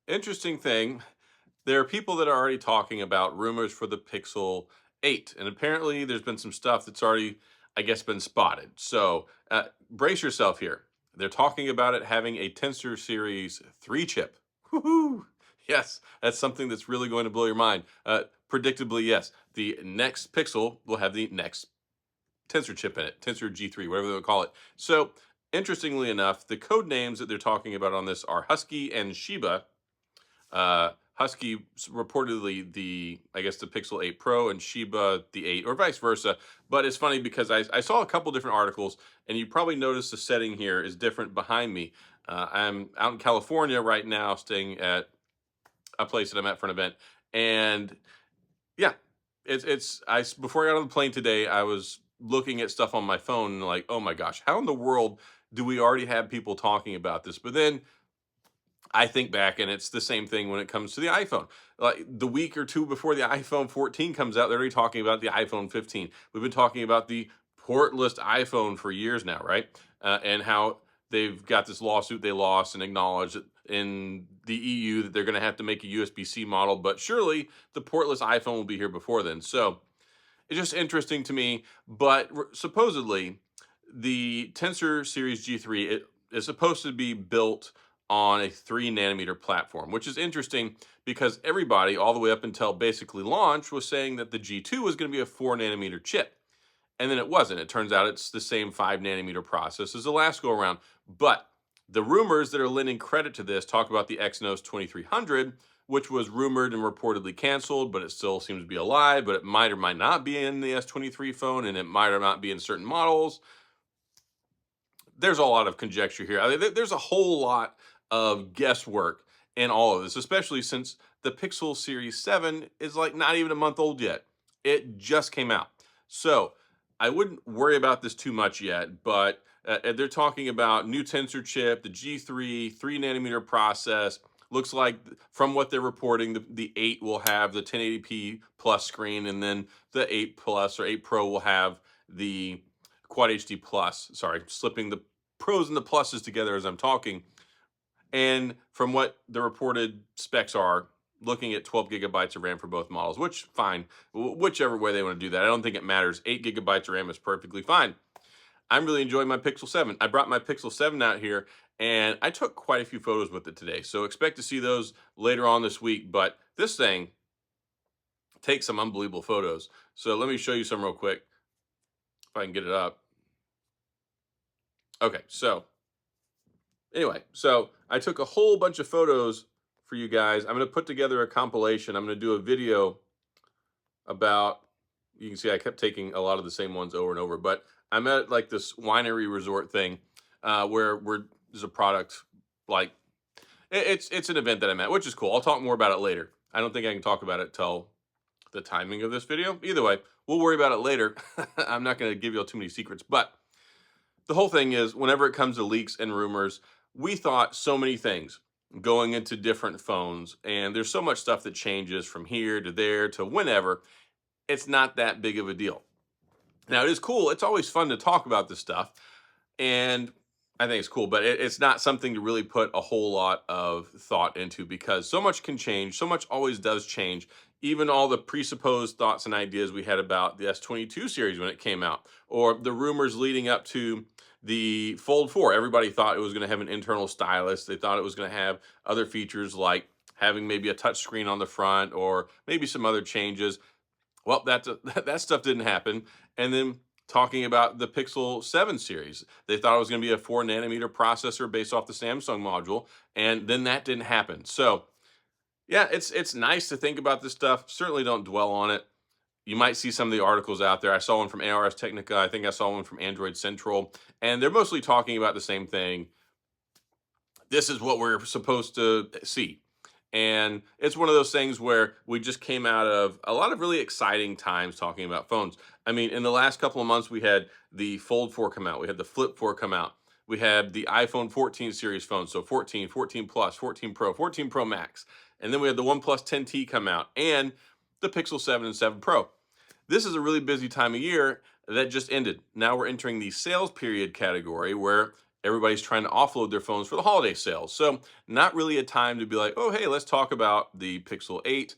interesting thing. There are people that are already talking about rumors for the Pixel 8, and apparently there's been some stuff that's already, I guess, been spotted. So brace yourself here. They're talking about it having a Tensor Series 3 chip. Woohoo! Yes, that's something that's really going to blow your mind. Predictably, yes, the next Pixel will have the next Tensor chip in it, Tensor G3, whatever they would call it. So, interestingly enough, the code names that they're talking about on this are Husky and Shiba. Husky reportedly I guess the Pixel 8 Pro and Shiba the 8 or vice versa. But it's funny because I saw a couple different articles and you probably noticed the setting here is different behind me. I'm out in California right now staying at a place that I'm at for an event. And yeah, before I got on the plane today, I was looking at stuff on my phone and like, oh my gosh, how in the world do we already have people talking about this? But then I think back and it's the same thing when it comes to the iPhone. Like the week or two before the iPhone 14 comes out, they're already talking about the iPhone 15. We've been talking about the portless iPhone for years now, right? And how they've got this lawsuit they lost and acknowledged in the EU that they're going to have to make a USB-C model, but surely the portless iPhone will be here before then. So it's just interesting to me. But supposedly, the Tensor Series G3 is supposed to be built on a 3 nanometer platform, which is interesting because everybody, all the way up until basically launch, was saying that the G2 was going to be a 4 nanometer chip. And then it wasn't. It turns out it's the same 5 nanometer process as the last go around. But the rumors that are lending credit to this talk about the Exynos 2300, which was rumored and reportedly canceled, but it still seems to be alive. But it might or might not be in the S23 phone, and it might or not be in certain models. There's a lot of conjecture here. I mean, there's a whole lot of guesswork in all of this, especially since the Pixel Series 7 is like not even a month old yet. It just came out. So I wouldn't worry about this too much yet, but they're talking about new Tensor chip, the G3, 3 nanometer process. Looks like from what they're reporting, the 8 will have the 1080p plus screen, and then the 8 Plus or 8 Pro will have the Quad HD Plus. Sorry, slipping the pros and the pluses together as I'm talking. And from what the reported specs are, looking at 12 gigabytes of RAM for both models, which fine, whichever way they want to do that. I don't think it matters. 8 gigabytes of RAM is perfectly fine. I'm really enjoying my Pixel 7. I brought my Pixel 7 out here and I took quite a few photos with it today. So expect to see those later on this week. But this thing takes some unbelievable photos. So let me show you some real quick if I can get it up. Okay, so anyway, so I took a whole bunch of photos for you guys. I'm going to put together a compilation. I'm going to do a video about, you can see I kept taking a lot of the same ones over and over, but I'm at like this winery resort thing where there's a product like it's an event that I'm at, which is cool. I'll talk more about it later. I don't think I can talk about it till the timing of this video. Either way, we'll worry about it later. I'm not going to give you all too many secrets, but the whole thing is whenever it comes to leaks and rumors, we thought so many things going into different phones, and there's so much stuff that changes from here to there to whenever. It's not that big of a deal. Now, it is cool. It's always fun to talk about this stuff, and I think it's cool, but it's not something to really put a whole lot of thought into because so much can change. So much always does change. Even all the presupposed thoughts and ideas we had about the S22 series when it came out, or the rumors leading up to the Fold 4. Everybody thought it was going to have an internal stylus. They thought it was going to have other features like having maybe a touch screen on the front or maybe some other changes. Well, that stuff didn't happen. And then talking about the Pixel 7 series, they thought it was going to be a 4 nanometer processor based off the Samsung module, and then that didn't happen. So, yeah, it's nice to think about this stuff. Certainly don't dwell on it. You might see some of the articles out there. I saw one from ARS Technica. I think I saw one from Android Central, and they're mostly talking about the same thing. This is what we're supposed to see. And it's one of those things where we just came out of a lot of really exciting times talking about phones. I mean, in the last couple of months, we had the Fold 4 come out. We had the Flip 4 come out. We had the iPhone 14 series phones. So 14, 14 Plus, 14 Pro, 14 Pro Max. And then we had the OnePlus 10T come out and the Pixel 7 and 7 Pro. This is a really busy time of year that just ended. Now we're entering the sales period category where everybody's trying to offload their phones for the holiday sales. So not really a time to be like, oh, hey, let's talk about the Pixel 8.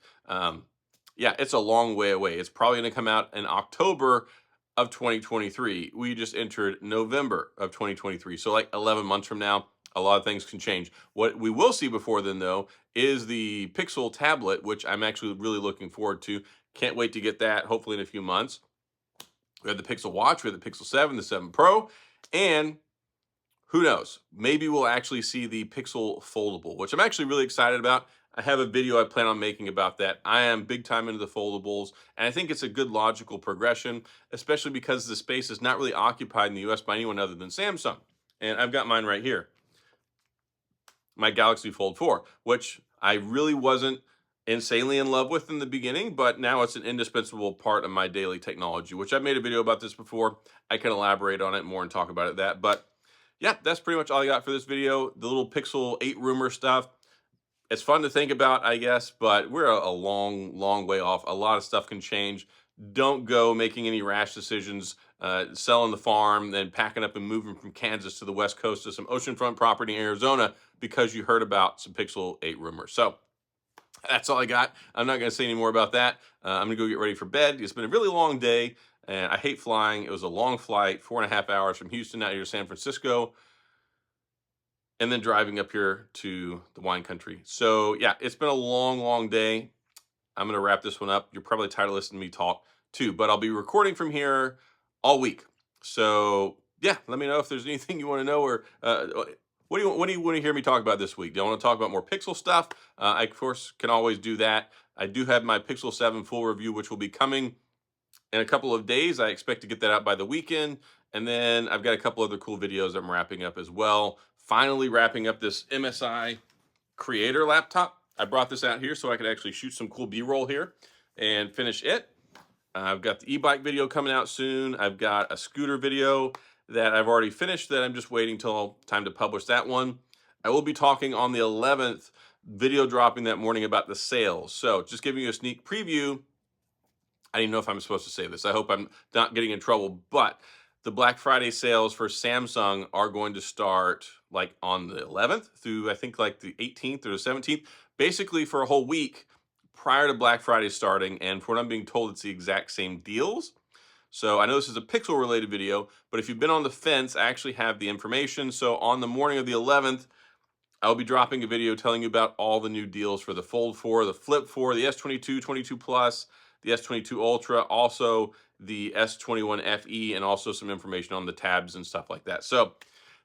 Yeah, it's a long way away. It's probably going to come out in October of 2023. We just entered November of 2023. So like 11 months from now, a lot of things can change. What we will see before then, though, is the Pixel tablet, which I'm actually really looking forward to. Can't wait to get that, hopefully in a few months. We have the Pixel Watch, we have the Pixel 7, the 7 Pro, and who knows? Maybe we'll actually see the Pixel Foldable, which I'm actually really excited about. I have a video I plan on making about that. I am big time into the foldables, and I think it's a good logical progression, especially because the space is not really occupied in the US by anyone other than Samsung. And I've got mine right here, my Galaxy Fold 4, which I really wasn't insanely in love with in the beginning, but now it's an indispensable part of my daily technology, which I've made a video about this before. I can elaborate on it more and talk about that. But yeah, that's pretty much all I got for this video. The little Pixel 8 rumor stuff. It's fun to think about, I guess, but we're a long way off. A lot of stuff can change. Don't go making any rash decisions, selling the farm, then packing up and moving from Kansas to the West Coast to some oceanfront property in Arizona because you heard about some Pixel 8 rumors. So that's all I got. I'm not going to say any more about that. I'm going to go get ready for bed. It's been a really long day, and I hate flying. It was a long flight, 4.5 hours from Houston out here to San Francisco, and then driving up here to the wine country. So yeah, it's been a long day. I'm going to wrap this one up. You're probably tired of listening to me talk too, but I'll be recording from here all week. So yeah, let me know if there's anything you want to know, or what do you want to hear me talk about this week? Do I want to talk about more Pixel stuff? I of course can always do that. I do have my Pixel 7 full review, which will be coming in a couple of days. I expect to get that out by the weekend. And then I've got a couple other cool videos I'm wrapping up as well. Finally wrapping up this MSI Creator laptop. I brought this out here so I could actually shoot some cool B-roll here and finish it. I've got the e-bike video coming out soon. I've got a scooter video that I've already finished that I'm just waiting till time to publish that one. I will be talking on the 11th, video dropping that morning about the sales. So just giving you a sneak preview. I don't even know if I'm supposed to say this. I hope I'm not getting in trouble, but the Black Friday sales for Samsung are going to start like on the 11th through I think like the 18th or the 17th, basically for a whole week prior to Black Friday starting. And for what I'm being told, it's the exact same deals. So I know this is a Pixel related video, but if you've been on the fence, I actually have the information. So on the morning of the 11th, I'll be dropping a video telling you about all the new deals for the Fold 4, the Flip 4, the S22, 22 Plus, the S22 Ultra, also the S21 FE, and also some information on the tabs and stuff like that. So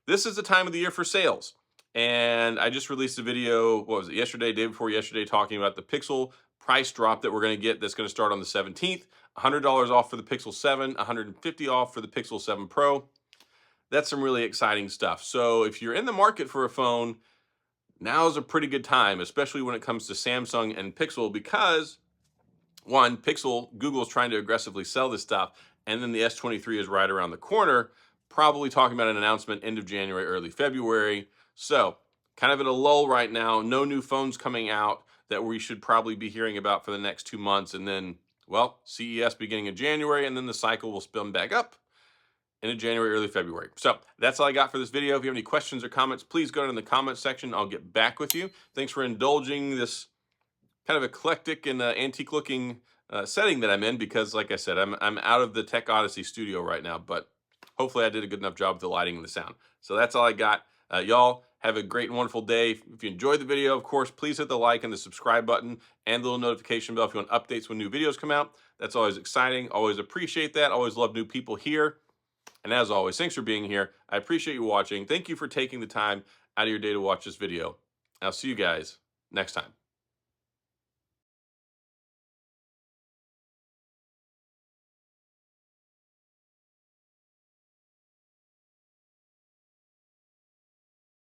this is the time of the year for sales. And I just released a video, what was it, yesterday, day before yesterday, talking about the Pixel price drop that we're going to get that's going to start on the 17th. $100 off for the Pixel 7, $150 off for the Pixel 7 Pro. That's some really exciting stuff. So if you're in the market for a phone, now is a pretty good time, especially when it comes to Samsung and Pixel, because one, Google is trying to aggressively sell this stuff, and then the S23 is right around the corner, probably talking about an announcement end of January, early February. So kind of in a lull right now, no new phones coming out that we should probably be hearing about for the next 2 months. And then, well, CES beginning of January, and then the cycle will spin back up into January, early February. So that's all I got for this video. If you have any questions or comments, please go in the comments section. I'll get back with you. Thanks for indulging this kind of eclectic and antique looking setting that I'm in, because like I said, I'm out of the Tech Odyssey studio right now, but hopefully I did a good enough job with the lighting and the sound. So that's all I got. Y'all have a great and wonderful day. If you enjoyed the video, of course, please hit the like and the subscribe button and the little notification bell if you want updates when new videos come out. That's always exciting. Always appreciate that. Always love new people here. And as always, thanks for being here. I appreciate you watching. Thank you for taking the time out of your day to watch this video. I'll see you guys next time.